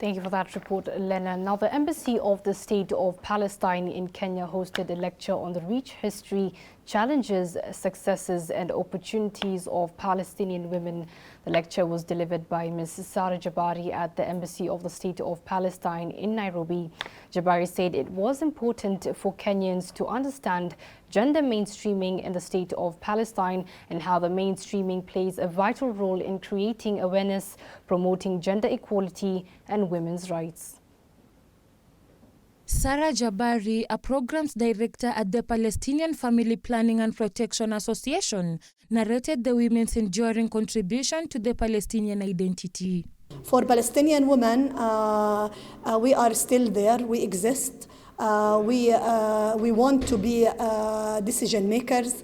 Thank you for that report, Lena. Now, the Embassy of the State of Palestine in Kenya hosted a lecture on the rich history, challenges, successes and opportunities of Palestinian women. The lecture was delivered by Ms. Sarah Jabari at the Embassy of the State of Palestine in Nairobi. Jabari said it was important for Kenyans to understand gender mainstreaming in the State of Palestine and how the mainstreaming plays a vital role in creating awareness, promoting gender equality and women's rights. Sarah Jabari, a programs director at the Palestinian Family Planning and Protection Association, narrated the women's enduring contribution to the Palestinian identity. For Palestinian women, we are still there, we exist. We want to be decision makers,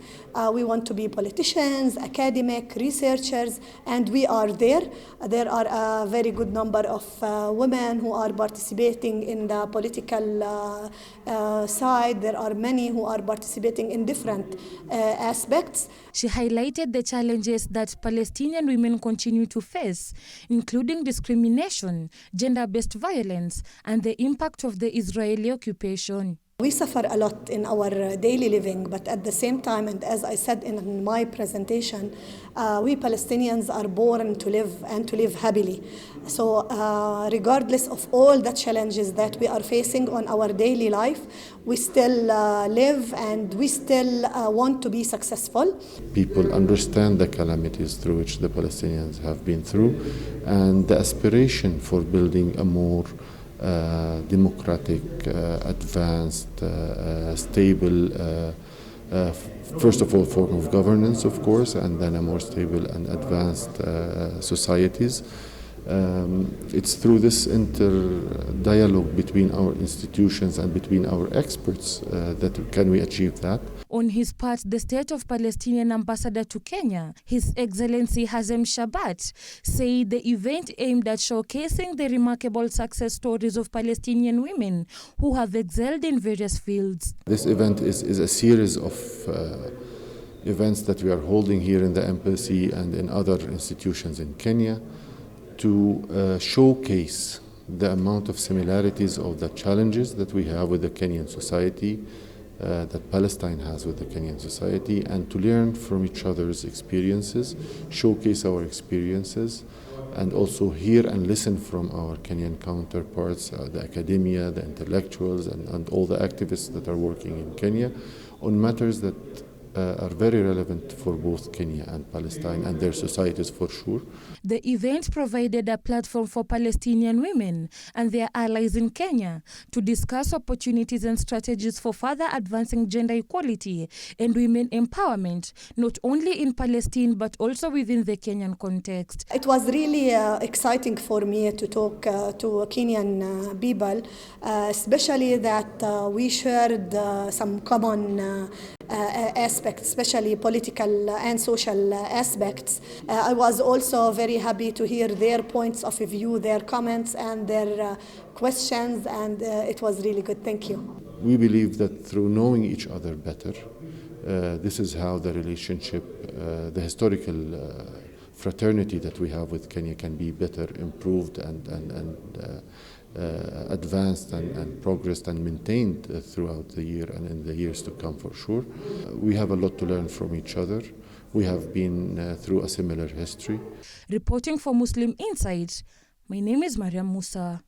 we want to be politicians, academic, researchers, and we are there. There are a very good number of women who are participating in the political side. There are many who are participating in different aspects. She highlighted the challenges that Palestinian women continue to face, including discrimination, gender-based violence, and the impact of the Israeli occupation. We suffer a lot in our daily living, but at the same time, and as I said in my presentation, we Palestinians are born to live and to live happily. So regardless of all the challenges that we are facing on our daily life, we still live and we still want to be successful. People understand the calamities through which the Palestinians have been through and the aspiration for building a more democratic, advanced, stable, first of all, form of governance, of course, and then a more stable and advanced societies. It's through this inter-dialogue between our institutions and between our experts that can we achieve that. On his part, the State of Palestinian Ambassador to Kenya, His Excellency Hazem Shabat, said the event aimed at showcasing the remarkable success stories of Palestinian women who have excelled in various fields. This event is a series of events that we are holding here in the embassy and in other institutions in Kenya to showcase the amount of similarities of the challenges that we have with the Kenyan society, that Palestine has with the Kenyan society, and to learn from each other's experiences, showcase our experiences, and also hear and listen from our Kenyan counterparts, the academia, the intellectuals, and all the activists that are working in Kenya on matters that are very relevant for both Kenya and Palestine and their societies for sure. The event provided a platform for Palestinian women and their allies in Kenya to discuss opportunities and strategies for further advancing gender equality and women empowerment, not only in Palestine but also within the Kenyan context. It was really exciting for me to talk to Kenyan people, especially that we shared some common aspects, especially political and social aspects. I was also very happy to hear their points of view, their comments and their questions, and it was really good. Thank you. We believe that through knowing each other better, this is how the relationship, the historical fraternity that we have with Kenya can be better improved and advanced and progressed and maintained throughout the year and in the years to come for sure. We have a lot to learn from each other. We have been through a similar history. Reporting for Muslim Insight, my name is Mariam Musa.